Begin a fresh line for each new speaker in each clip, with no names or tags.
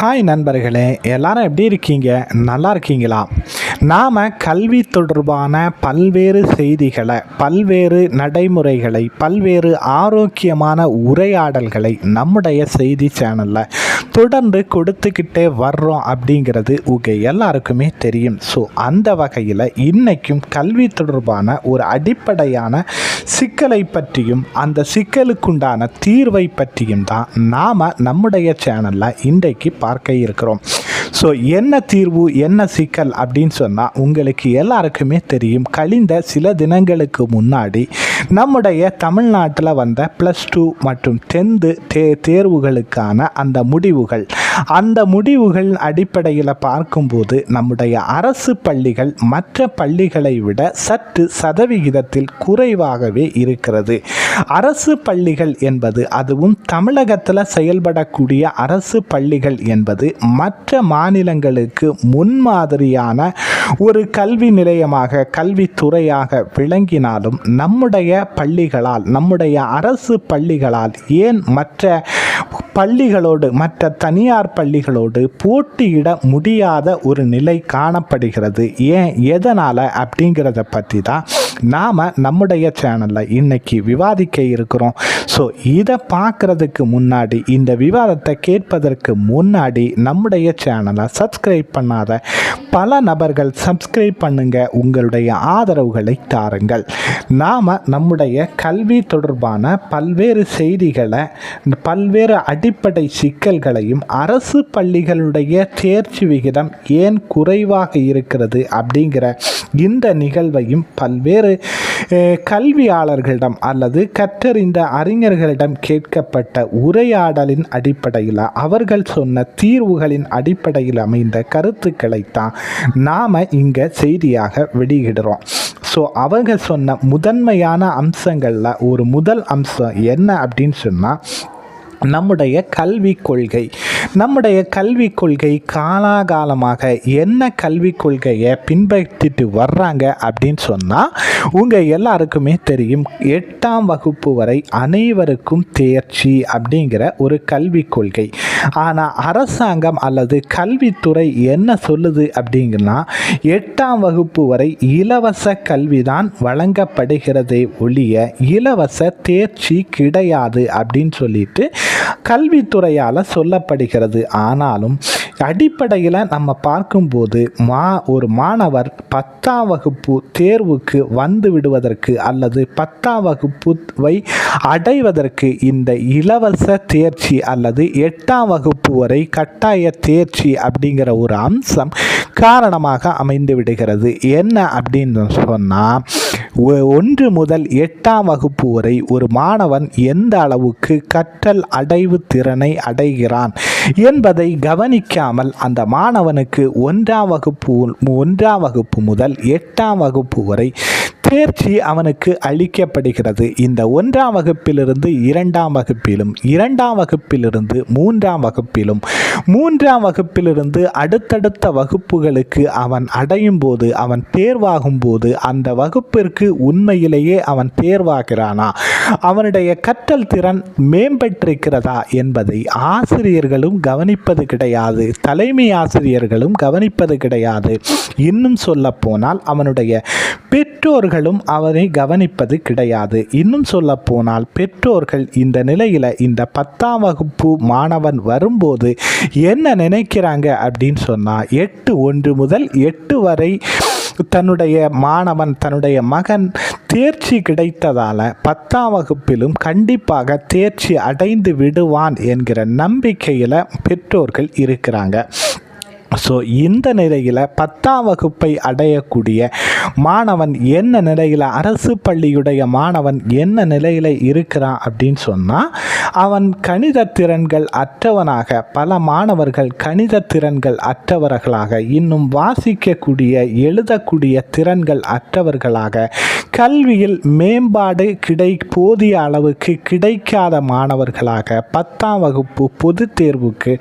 Hi நண்பர்களே, எல்லாரும் எப்படி இருக்கீங்க? நல்லா இருக்கீங்களா? நாம் கல்வி தொடர்பான பல்வேறு செய்திகளை, பல்வேறு நடைமுறைகளை, பல்வேறு ஆரோக்கியமான உரையாடல்களை நம்முடைய செய்தி சேனலில் தொடர்ந்து கொடுத்துக்கிட்டே வர்றோம் அப்படிங்கிறது உங்கள் எல்லாருக்குமே தெரியும். ஸோ அந்த வகையில் இன்றைக்கும் கல்வி தொடர்பான ஒரு அடிப்படையான சிக்கலை பற்றியும் அந்த சிக்கலுக்குண்டான தீர்வை பற்றியும் தான் நாம் நம்முடைய சேனலில் இன்றைக்கு பார்க்க இருக்கிறோம். ஸோ என்ன தீர்வு, என்ன சிக்கல் அப்படின்னு சொன்னால் உங்களுக்கு எல்லாருக்குமே தெரியும். கழிந்த சில தினங்களுக்கு முன்னாடி நம்முடைய தமிழ்நாட்டில் வந்த +2 மற்றும் 10th தேர்வுகளுக்கான அந்த முடிவுகள் அடிப்படையில் பார்க்கும்போது நம்முடைய அரசு பள்ளிகள் மற்ற பள்ளிகளை விட சற்று சதவிகிதத்தில் குறைவாகவே இருக்கிறது. அரசு பள்ளிகள் என்பது, அதுவும் தமிழகத்தில் செயல்படக்கூடிய அரசு பள்ளிகள் என்பது மற்ற மாநிலங்களுக்கு முன்மாதிரியான ஒரு கல்வி நிலையமாக, கல்வித்துறையாக விளங்கினாலும் நம்முடைய பள்ளிகளால், நம்முடைய அரசு பள்ளிகளால் ஏன் மற்ற பள்ளிகளோடு, மற்ற தனியார் பள்ளிகளோடு போட்டியிட முடியாத ஒரு நிலை காணப்படுகிறது? ஏன், எதனால் அப்படிங்கிறத பற்றி தான் நாம் நம்முடைய சேனலில் இன்னைக்கு விவாதிக்க இருக்கிறோம். ஸோ இதை பார்க்குறதுக்கு முன்னாடி, இந்த விவாதத்தை கேட்பதற்கு முன்னாடி நம்முடைய சேனலை சப்ஸ்கிரைப் பண்ணாத பல நபர்கள் சப்ஸ்கிரைப் பண்ணுங்க, உங்களுடைய ஆதரவுகளை தாருங்கள். நாம் நம்முடைய கல்வி தொடர்பான பல்வேறு செய்திகளை, பல்வேறு அடிப்படை சிக்கல்களையும், அரசு பள்ளிகளுடைய தேர்ச்சி விகிதம் ஏன் குறைவாக இருக்கிறது அப்படிங்கிற இந்த நிகழ்வையும் பல்வேறு கல்வியாளர்களிடம் அல்லது கற்றறிந்த அறிஞர்களிடம் கேட்கப்பட்ட உரையாடலின் அடிப்படையில், அவர்கள் சொன்ன தீர்வுகளின் அடிப்படையில் அமைந்த கருத்துக்களைத்தான் நாம் இங்கே செய்தியாக வெளியிடுறோம். ஸோ அவங்க சொன்ன முதன்மையான அம்சங்களில் ஒரு முதல் அம்சம் என்ன அப்படின்னு சொன்னால், நம்முடைய கல்விக் கொள்கை காலாகாலமாக என்ன கல்விக் கொள்கையை பின்பற்றிட்டு வர்றாங்க அப்படின்னு சொன்னால், உங்கள் எல்லாருக்குமே தெரியும். 8ஆம் வகுப்பு வரை அனைவருக்கும் தேர்ச்சி அப்படிங்கிற ஒரு கல்விக் கொள்கை. ஆனால் அரசாங்கம் அல்லது கல்வித்துறை என்ன சொல்லுது அப்படிங்கன்னா, 8ஆம் வகுப்பு வரை இலவச கல்விதான் வழங்கப்படுகிறதே ஒழிய இலவச தேர்ச்சி கிடையாது அப்படின்னு சொல்லிட்டு கல்வித்துறையால் சொல்லப்படுகிறது. ஆனாலும் அடிப்படையில் நம்ம பார்க்கும்போது ஒரு மாணவர் 10ஆம் வகுப்பு தேர்வுக்கு வந்து விடுவதற்கு அல்லது 10ஆம் வகுப்பை அடைவதற்கு இந்த இலவச தேர்ச்சி அல்லது 8ஆம் வகுப்பு வரை கட்டாய தேர்ச்சி அப்படிங்கிற ஒரு அம்சம் காரணமாக அமைந்து விடுகிறது. என்ன அப்படின்னு சொன்னால், 1 முதல் 8ஆம் வகுப்பு வரை ஒரு மாணவன் எந்த அளவுக்கு கற்றல் அடைவு திறனை அடைகிறான் என்பதை கவனிக்காமல் அந்த மாணவனுக்கு 1ஆம் வகுப்பு முதல் 8ஆம் வகுப்பு வரை தேர்ச்சி அவனுக்கு அளிக்கப்படுகிறது. இந்த 1ஆம் வகுப்பிலிருந்து 2ஆம் வகுப்பிலும், 2ஆம் வகுப்பிலிருந்து 3ஆம் வகுப்பிலும், 3ஆம் வகுப்பிலிருந்து அடுத்தடுத்த வகுப்புகளுக்கு அவன் அடையும் போது, அவன் தேர்வாகும் போது அந்த வகுப்பிற்கு உண்மையிலேயே அவன் தேர்வாகிறானா, அவனுடைய கற்றல் திறன் மேம்பட்டிருக்கிறதா என்பதை ஆசிரியர்களும் கவனிப்பது கிடையாது, தலைமை ஆசிரியர்களும் கவனிப்பது கிடையாது. இன்னும் சொல்ல போனால் அவனுடைய பெற்றோர்களும் அவனை கவனிப்பது கிடையாது. இன்னும் சொல்ல போனால் பெற்றோர்கள் இந்த நிலையில் இந்த 10ஆம் வகுப்பு மாணவன் வரும்போது என்ன நினைக்கிறாங்க அப்படின்னு சொன்னால், 1 முதல் 8 வரை தன்னுடைய மகன் தேர்ச்சி கிடைத்ததால் 10ஆம் வகுப்பிலும் கண்டிப்பாக தேர்ச்சி அடைந்து விடுவான் என்கிற நம்பிக்கையில் பெற்றோர்கள் இருக்கிறாங்க. ஸோ இந்த நிலையில் 10ஆம் வகுப்பை அடையக்கூடிய மாணவன் என்ன நிலையில், அரசு பள்ளியுடைய மாணவன் என்ன நிலையில் இருக்கிறான் அப்படின்னு சொன்னால், அவன் கணித திறன்கள் அற்றவனாக, பல மாணவர்கள் கணித திறன்கள் அற்றவர்களாக, இன்னும் வாசிக்கக்கூடிய, எழுதக்கூடிய திறன்கள் அற்றவர்களாக, கல்வியில் மேம்பாடு போதிய அளவுக்கு கிடைக்காத மாணவர்களாக 10ஆம் வகுப்பு பொதுத் தேர்வுக்கு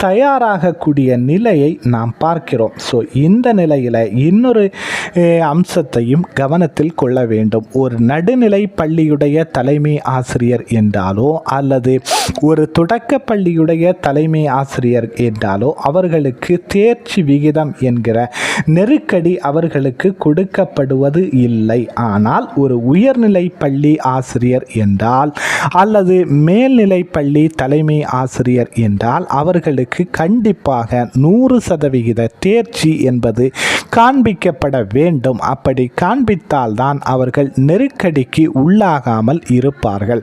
தயாராகக்கூடிய நிலையை நிலையை நாம் பார்க்கிறோம். ஸோ இந்த நிலையில் இன்னொரு அம்சத்தையும் கவனத்தில் கொள்ள வேண்டும். ஒரு நடுநிலை பள்ளியுடைய தலைமை ஆசிரியர் என்றாலோ அல்லது ஒரு தொடக்க பள்ளியுடைய தலைமை ஆசிரியர் என்றாலோ அவர்களுக்கு தேர்ச்சி விகிதம் என்கிற நெருக்கடி அவர்களுக்கு கொடுக்கப்படுவது இல்லை. ஆனால் ஒரு உயர்நிலை பள்ளி ஆசிரியர் என்றால் அல்லது மேல்நிலை பள்ளி தலைமை ஆசிரியர் என்றால் அவர்களுக்கு கண்டிப்பாக 100% தேர்ச்சி என்பது காண்பிக்கப்பட வேண்டும். அப்படி காண்பித்தால்தான் அவர்கள் நெருக்கடிக்கு உள்ளாகாமல் இருப்பார்கள்.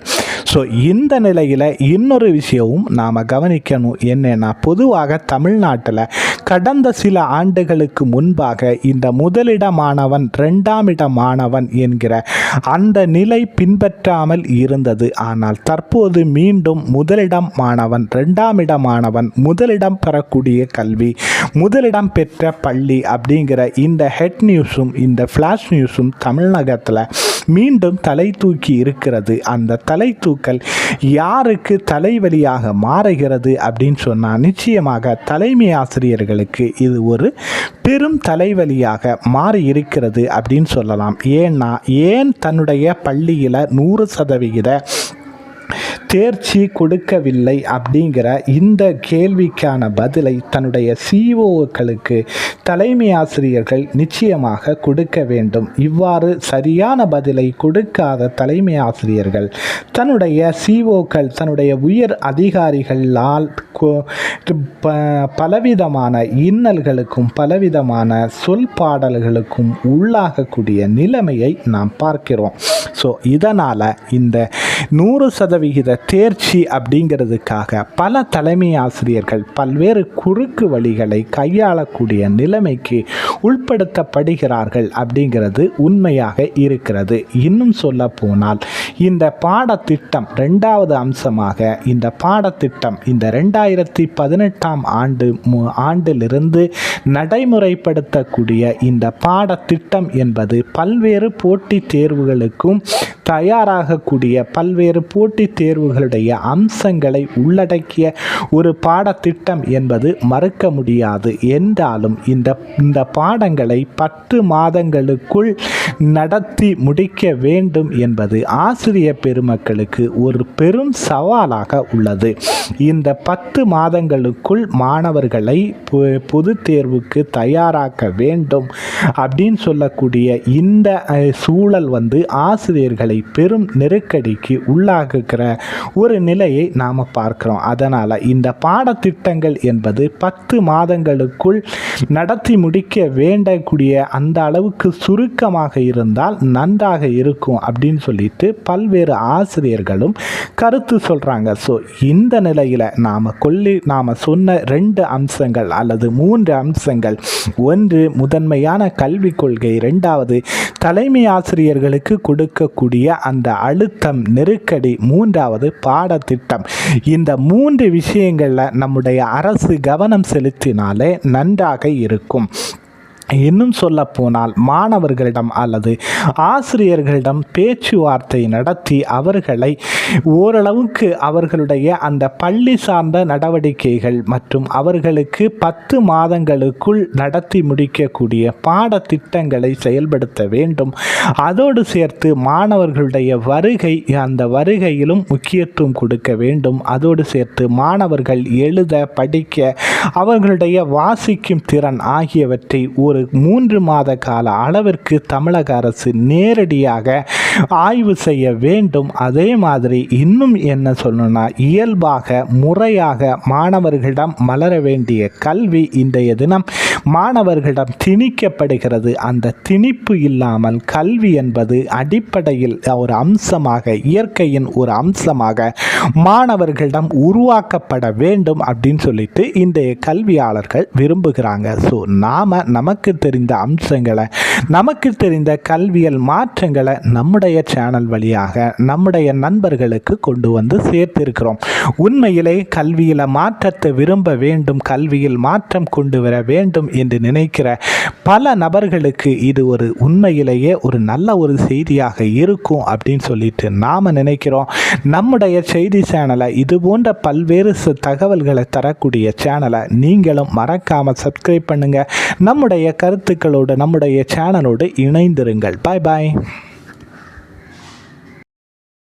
ஸோ இந்த நிலையில் இன்னொரு விஷயமும் நாம் கவனிக்கணும். என்னென்னா, பொதுவாக தமிழ்நாட்டில் கடந்த சில ஆண்டுகளுக்கு முன்பாக இந்த முதலிட மாணவன் 2ஆம் இட மாணவன் என்கிற அந்த நிலை பின்பற்றாமல் இருந்தது. ஆனால் தற்போது மீண்டும் முதலிடம் மாணவன் 2ஆம் இட மாணவன் முதலிடம் பெறக்கூடிய கல்வி முதலிடம் பெற்ற பள்ளி அப்படிங்கிற இந்த ஹெட் நியூஸும் இந்த ஃப்ளாஷ் நியூஸும் தமிழகத்தில் மீண்டும் தலை தூக்கி இருக்கிறது. அந்த தலை தூக்கல் யாருக்கு தலைவலியாக மாறுகிறது அப்படின்னு சொன்னால் நிச்சயமாக தலைமை ஆசிரியர்களுக்கு இது ஒரு பெரும் தலைவலியாக மாறி இருக்கிறது அப்படின்னு சொல்லலாம். ஏன் தன்னுடைய பள்ளியில் 100% தேர்ச்சி கொடுக்கவில்லை அப்படிங்கிற இந்த கேள்விக்கான பதிலை தன்னுடைய சிஓக்களுக்கு தலைமை ஆசிரியர்கள் நிச்சயமாக கொடுக்க வேண்டும். இவ்வாறு சரியான பதிலை கொடுக்காத தலைமை ஆசிரியர்கள் தன்னுடைய சிஓக்கள் தன்னுடைய உயர் அதிகாரிகளால் பலவிதமான இன்னல்களுக்கும் பலவிதமான சொல் பாடல்களுக்கும் உள்ளாகக்கூடிய நிலைமையை நாம் பார்க்கிறோம். ஸோ இதனால் இந்த 100% தேர்ச்சி அப்படிங்கிறதுக்காக பல தலைமை ஆசிரியர்கள் பல்வேறு குறுக்கு வழிகளை கையாளக்கூடிய நிலைமைக்கு உட்படுத்தப்படுகிறார்கள் அப்படிங்கிறது உண்மையாக இருக்கிறது. இன்னும் சொல்ல போனால் இந்த பாடத்திட்டம் 2வது அம்சமாக இந்த பாடத்திட்டம் இந்த 2018ஆம் ஆண்டிலிருந்து நடைமுறைப்படுத்தக்கூடிய இந்த பாடத்திட்டம் என்பது பல்வேறு போட்டித் தேர்வுகளுக்கும் தயாராகக்கூடிய பல்வேறு போட்டித் தேர்வுகளுடைய அம்சங்களை உள்ளடக்கிய ஒரு பாடத்திட்டம் என்பது மறுக்க முடியாது. என்றாலும் இந்த பாடங்களை 10 மாதங்களுக்குள் நடத்தி முடிக்க வேண்டும் என்பது ஆசிரியர் பெருமக்களுக்கு ஒரு பெரும் சவாலாக உள்ளது. இந்த 10 மாதங்களுக்குள் மாணவர்களை பொது தேர்வுக்கு தயாராக்க வேண்டும் அப்படின்னு சொல்லக்கூடிய இந்த சூழல் ஆசிரியர்களை பெரும் நெருக்கடிக்கு உள்ளாகுகிற ஒரு நிலையை நாம் பார்க்கிறோம். அதனால் இந்த பாடத்திட்டங்கள் என்பது 10 மாதங்களுக்குள் நடத்தி முடிக்க வேண்டக்கூடிய அந்த அளவுக்கு சுருக்கமாக இருந்தால் நன்றாக இருக்கும் அப்படின்னு சொல்லிட்டு பல்வேறு ஆசிரியர்களும் கருத்து சொல்கிறாங்க. ஸோ இந்த நிலையில் நாம் சொன்ன 2 அம்சங்கள் அல்லது 3 அம்சங்கள், 1 முதன்மையான கல்விக் கொள்கை, 2வது தலைமை ஆசிரியர்களுக்கு கொடுக்கக்கூடிய அந்த அழுத்தம் நெருக்கடி, 3வது பாடத்திட்டம். இந்த 3 விஷயங்களில் நம்முடைய அரசு கவனம் செலுத்தினாலே நன்றாக இருக்கும். இன்னும் சொல்ல போனால் மாணவர்களிடம் அல்லது ஆசிரியர்களிடம் பேச்சுவார்த்தை நடத்தி அவர்களை ஓரளவுக்கு அவர்களுடைய அந்த பள்ளி சார்ந்த நடவடிக்கைகள் மற்றும் அவர்களுக்கு 10 மாதங்களுக்குள் நடத்தி முடிக்கக்கூடிய பாடத்திட்டங்களை செயல்படுத்த வேண்டும். அதோடு சேர்த்து மாணவர்களுடைய அந்த வருகையிலும் முக்கியத்துவம் கொடுக்க வேண்டும். அதோடு சேர்த்து மாணவர்கள் எழுத படிக்க அவர்களுடைய வாசிக்கும் திறன் ஆகியவற்றை ஒரு 3 மாத கால அளவிற்கு தமிழக அரசு நேரடியாக ஆய்வு செய்ய வேண்டும். அதே மாதிரி இன்னும் என்ன சொல்லணும்னா, இயல்பாக முறையாக மாணவர்களிடம் மலர வேண்டிய கல்வி இன்றைய தினம் மாணவர்களிடம் திணிக்கப்படுகிறது. அந்த திணிப்பு இல்லாமல் கல்வி என்பது அடிப்படையில் ஒரு அம்சமாக, இயற்கையின் ஒரு அம்சமாக மாணவர்களிடம் உருவாக்கப்பட வேண்டும் அப்படின்னு சொல்லிட்டு இன்றைய கல்வியாளர்கள் விரும்புகிறாங்க. ஸோ நமக்கு தெரிந்த அம்சங்களை நமக்கு தெரிந்த கல்வியல் மாற்றங்களை நம்முடைய சேனல் வழியாக நம்முடைய நண்பர்களுக்கு கொண்டு வந்து சேர்த்திருக்கிறோம். உண்மையிலே கல்வியில் மாற்றத்தை விரும்ப வேண்டும், கல்வியில் மாற்றம் கொண்டு வர வேண்டும் என்று நினைக்கிற பல நபர்களுக்கு இது ஒரு உண்மையிலேயே ஒரு நல்ல ஒரு செய்தியாக இருக்கும் அப்படின்னு சொல்லிட்டு நாம் நினைக்கிறோம். நம்முடைய செய்தி சேனலை இது போன்ற பல்வேறு தகவல்களை தரக்கூடிய சேனலை நீங்களும் மறக்காமல் சப்ஸ்கிரைப் பண்ணுங்கள். நம்முடைய கருத்துக்களோடு நம்முடைய சேனலோடு இணைந்திருங்கள். பாய் பாய்.